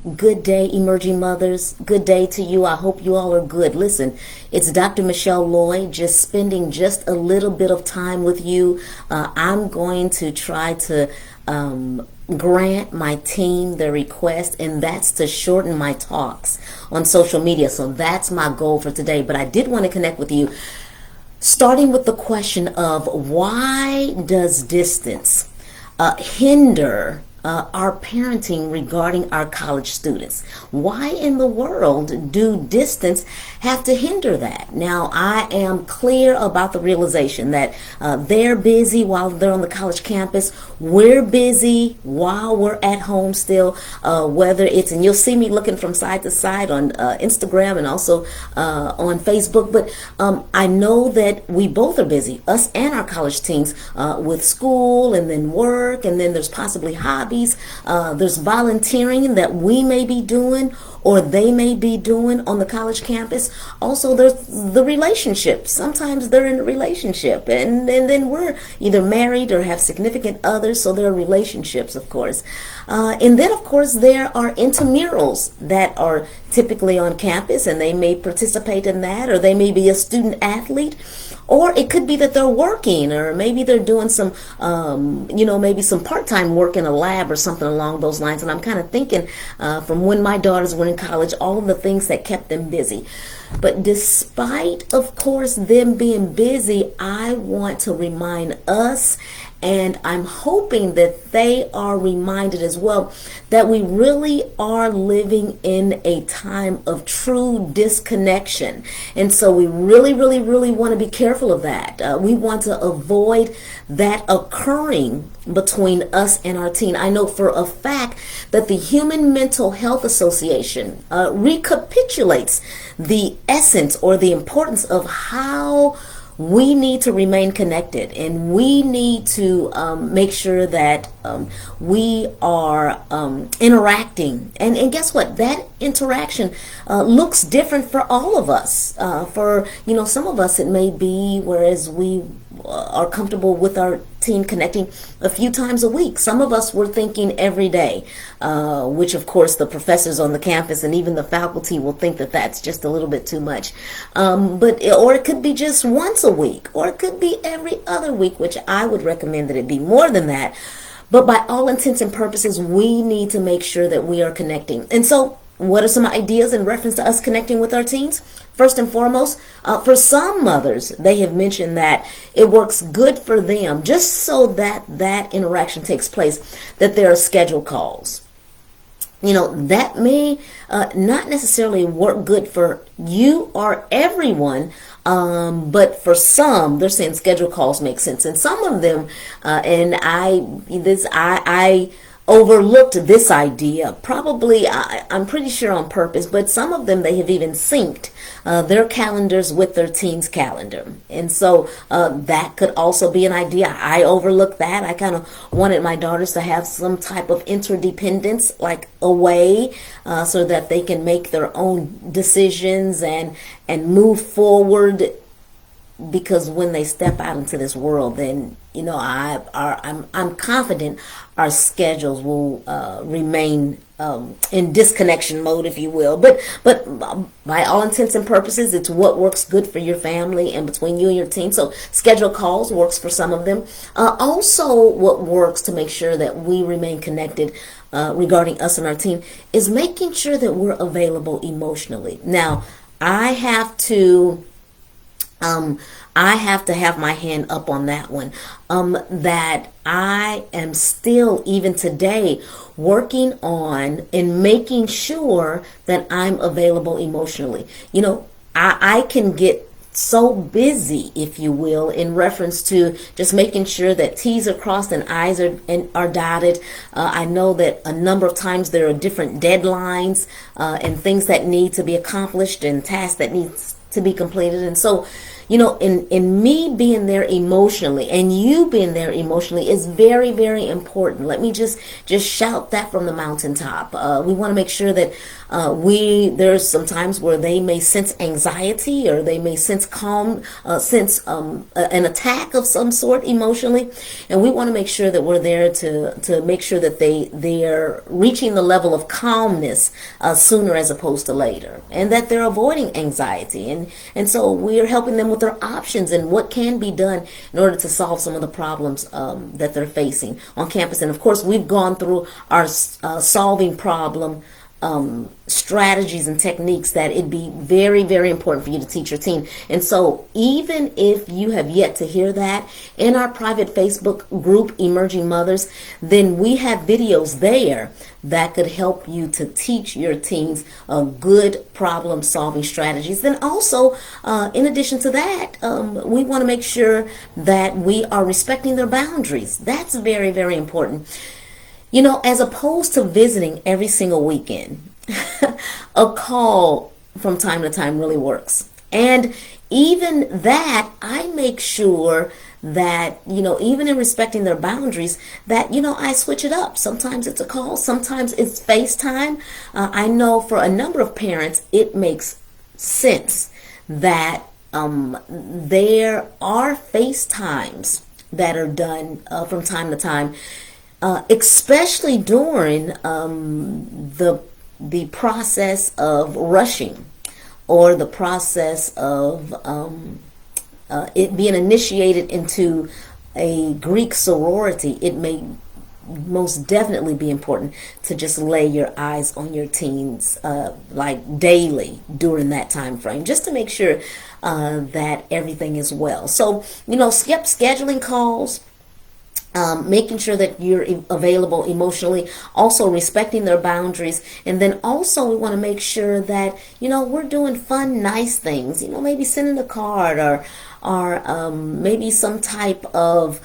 Good day, emerging mothers. Good day to you. I hope you all are good. Listen, it's Dr. Michelle Lloyd, just spending just a little bit of time with you. I'm going to try to grant my team the request, and that's to shorten my talks on social media. So that's my goal for today. But I did want to connect with you, starting with the question of why does distance hinder our parenting regarding our college students? Why in the world do distance have to hinder that? Now, I am clear about the realization that they're busy while they're on the college campus. We're busy while we're at home still, whether it's, and you'll see me looking from side to side on Instagram and also on Facebook, but I know that we both are busy, us and our college teens, with school and then work, and then there's possibly hobbies. There's volunteering that we may be doing or they may be doing on the college campus. Also, there's the relationship. Sometimes they're in a relationship, and then we're either married or have significant others, so there are relationships, of course. And then, of course, there are intramurals that are typically on campus, and they may participate in that, or they may be a student athlete. Or it could be that they're working, or maybe they're doing some, maybe some part-time work in a lab or something along those lines. And I'm kind of thinking from when my daughters were in college, all of the things that kept them busy. But despite, of course, them being busy, I want to remind us, and I'm hoping that they are reminded as well, that we really are living in a time of true disconnection. And so we really, really, really want to be careful of that. We want to avoid that occurring between us and our teen. I know for a fact that the Human Mental Health Association recapitulates the essence or the importance of how we need to remain connected, and we need to make sure that we are interacting. And guess what? That interaction looks different for all of us. For some of us it may be, whereas we are comfortable with our teen connecting a few times a week. Some of us were thinking every day, which of course the professors on the campus and even the faculty will think that that's just a little bit too much. Or it could be just once a week, or it could be every other week, which I would recommend that it be more than that. But by all intents and purposes, we need to make sure that we are connecting. And so what are some ideas in reference to us connecting with our teens? First and foremost, for some mothers, they have mentioned that it works good for them, just so that that interaction takes place, that there are scheduled calls. That may not necessarily work good for you or everyone, but for some, they're saying scheduled calls make sense. And some of them, and I overlooked this idea, probably, I'm pretty sure on purpose, but some of them, they have even synced their calendars with their teen's calendar. And so that could also be an idea. I overlooked that. I kind of wanted my daughters to have some type of interdependence, like a way, so that they can make their own decisions and move forward. Because when they step out into this world, then I'm confident our schedules will remain in disconnection mode, if you will. But by all intents and purposes, it's what works good for your family and between you and your team. So scheduled calls works for some of them. Also, what works to make sure that we remain connected regarding us and our team is making sure that we're available emotionally. Now, I have to have my hand up on that one, that I am still, even today, working on and making sure that I'm available emotionally. I can get so busy, if you will, in reference to just making sure that T's are crossed and I's are dotted. I know that a number of times there are different deadlines and things that need to be accomplished and tasks that need to be completed. And so, in me being there emotionally and you being there emotionally is very, very important. Let me just shout that from the mountaintop. We want to make sure that there's some times where they may sense anxiety, or they may sense sense an attack of some sort emotionally, and we want to make sure that we're there to make sure that they're reaching the level of calmness sooner as opposed to later, and that they're avoiding anxiety, and so we're helping them with their options and what can be done in order to solve some of the problems that they're facing on campus. And of course, we've gone through our solving problem strategies and techniques that it'd be very, very important for you to teach your teen. And so even if you have yet to hear that, in our private Facebook group, Emerging Mothers, then we have videos there that could help you to teach your teens good problem solving strategies. Then also, in addition to that, we want to make sure that we are respecting their boundaries. That's very, very important. As opposed to visiting every single weekend, a call from time to time really works. And even that, I make sure that, even in respecting their boundaries, that, I switch it up. Sometimes it's a call, sometimes it's FaceTime. I know for a number of parents, it makes sense that there are FaceTimes that are done from time to time. Especially during the process of rushing, or the process of it being initiated into a Greek sorority. It may most definitely be important to just lay your eyes on your teens like daily during that time frame, just to make sure that everything is well. So, scheduling calls, making sure that you're available emotionally, also respecting their boundaries. And then also we want to make sure that, we're doing fun, nice things, maybe sending a card, or maybe some type of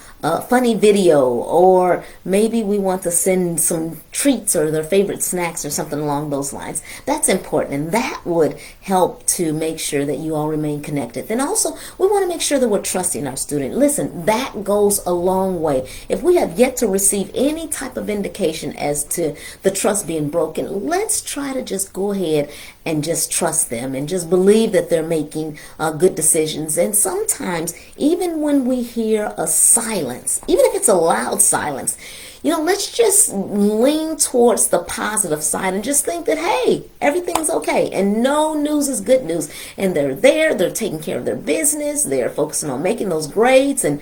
funny video, or maybe we want to send some treats or their favorite snacks or something along those lines. That's important, and that would help to make sure that you all remain connected. Then also, we want to make sure that we're trusting our student. Listen, that goes a long way. If we have yet to receive any type of indication as to the trust being broken, let's try to just go ahead and just trust them and just believe that they're making good decisions. And sometimes, even when we hear a silence, even if it's a loud silence, let's just lean towards the positive side and just think that, hey, everything's okay, and no news is good news, and they're taking care of their business, they're focusing on making those grades and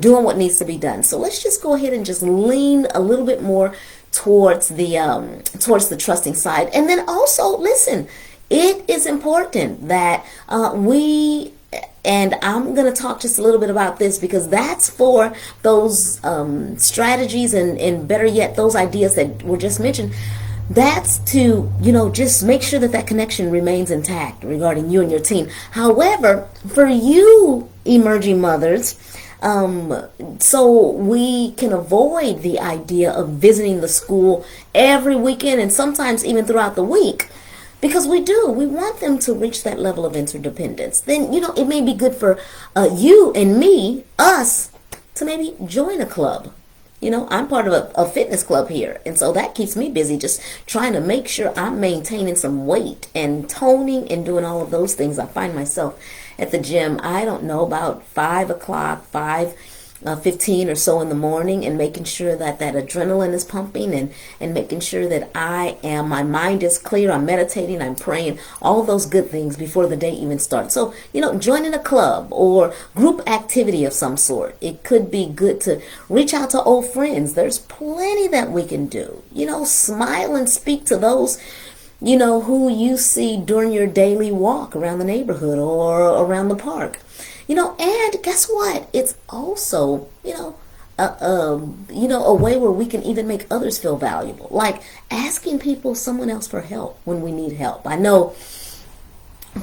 doing what needs to be done. So let's just go ahead and just lean a little bit more towards the trusting side. And then also, listen, it is important that and I'm going to talk just a little bit about this, because that's for those strategies and better yet, those ideas that were just mentioned. That's to, just make sure that connection remains intact regarding you and your teen. However, for you emerging mothers, so we can avoid the idea of visiting the school every weekend and sometimes even throughout the week, because we want them to reach that level of interdependence. Then, it may be good for you and me, us, to maybe join a club. I'm part of a fitness club here, and so that keeps me busy, just trying to make sure I'm maintaining some weight and toning and doing all of those things. I find myself at the gym, I don't know, about 5 o'clock, 5:15 or so in the morning, and making sure that adrenaline is pumping, and making sure that my mind is clear, I'm meditating, I'm praying, all of those good things before the day even starts. So, joining a club or group activity of some sort, it could be good to reach out to old friends. There's plenty that we can do. Smile and speak to those who you see during your daily walk around the neighborhood or around the park. And guess what? It's also, a way where we can even make others feel valuable. Like asking someone else for help when we need help. I know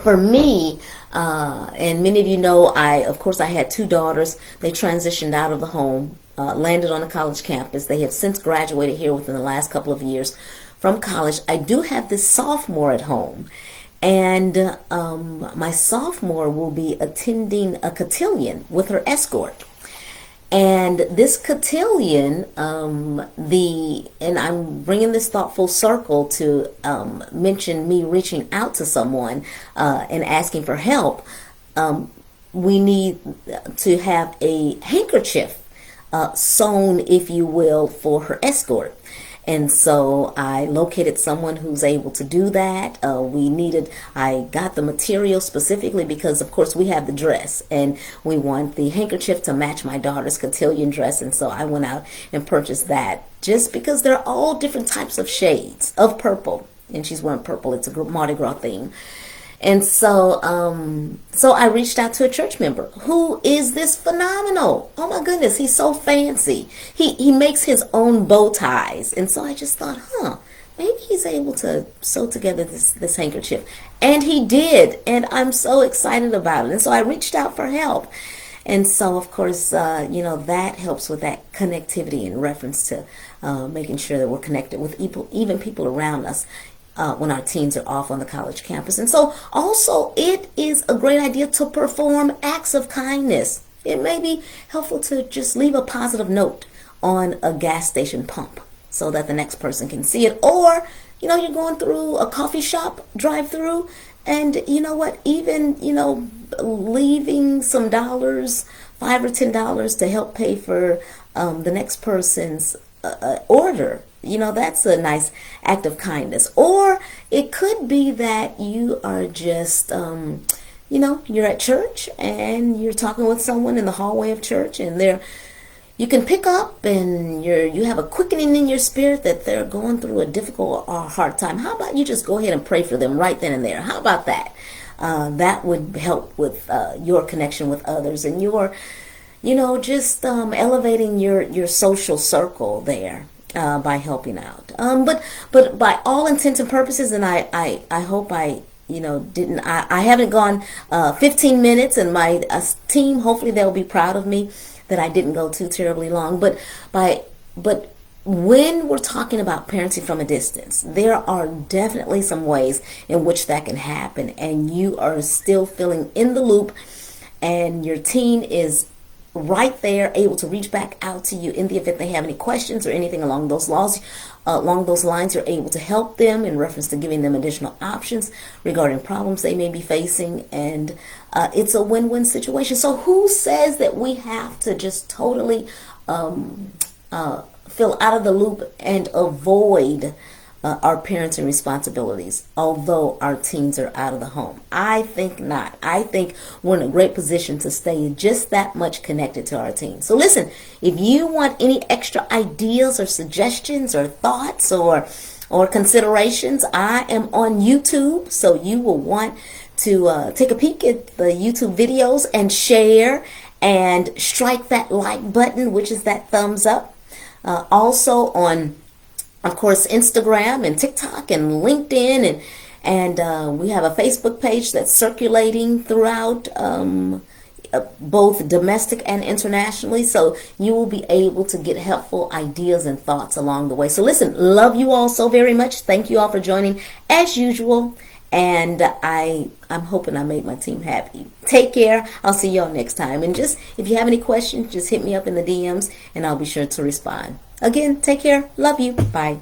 for me, and many of you know, I had 2 daughters. They transitioned out of the home, landed on a college campus. They have since graduated here within the last couple of years from college. I do have this sophomore at home. And my sophomore will be attending a cotillion with her escort. And this cotillion, and I'm bringing this thought full circle to mention me reaching out to someone and asking for help. We need to have a handkerchief sewn, if you will, for her escort. And so I located someone who's able to do that. I got the material specifically because, of course, we have the dress and we want the handkerchief to match my daughter's cotillion dress. And so I went out and purchased that just because they're all different types of shades of purple. And she's wearing purple. It's a Mardi Gras theme. And so I reached out to a church member who is this phenomenal. Oh my goodness, he's so fancy. He makes his own bow ties. And so I just thought, maybe he's able to sew together this handkerchief. And he did. And I'm so excited about it. And so I reached out for help. And so, of course, that helps with that connectivity in reference to making sure that we're connected with even people around us. When our teens are off on the college campus. And so also it is a great idea to perform acts of kindness. It may be helpful to just leave a positive note on a gas station pump so that the next person can see it. Or, you're going through a coffee shop drive-through and you know what, even, leaving some dollars, $5 or $10 to help pay for the next person's order. That's a nice act of kindness. Or it could be that you are just, you're at church and you're talking with someone in the hallway of church and you can pick up and you have a quickening in your spirit that they're going through a difficult or hard time. How about you just go ahead and pray for them right then and there? How about that? That would help with your connection with others and your, just elevating your social circle there. By helping out. But by all intents and purposes, and I hope I haven't gone 15 minutes, and my team, hopefully they'll be proud of me that I didn't go too terribly long. But when we're talking about parenting from a distance, there are definitely some ways in which that can happen, and you are still feeling in the loop, and your teen is right there, able to reach back out to you in the event they have any questions or anything along those lines. You're able to help them in reference to giving them additional options regarding problems they may be facing, and it's a win-win situation. So who says that we have to just totally feel out of the loop and avoid our parenting responsibilities, although our teens are out of the home? I think not. I think we're in a great position to stay just that much connected to our teens. So listen, if you want any extra ideas or suggestions or thoughts or considerations, I am on YouTube, so you will want to take a peek at the YouTube videos and share and strike that like button, which is that thumbs up. Also on, of course, Instagram and TikTok and LinkedIn, and we have a Facebook page that's circulating throughout both domestic and internationally, so you will be able to get helpful ideas and thoughts along the way. So listen, love you all so very much. Thank you all for joining as usual, and I'm hoping I made my team happy. Take care. I'll see y'all next time, and just if you have any questions, just hit me up in the DMs and I'll be sure to respond. Again, take care. Love you. Bye.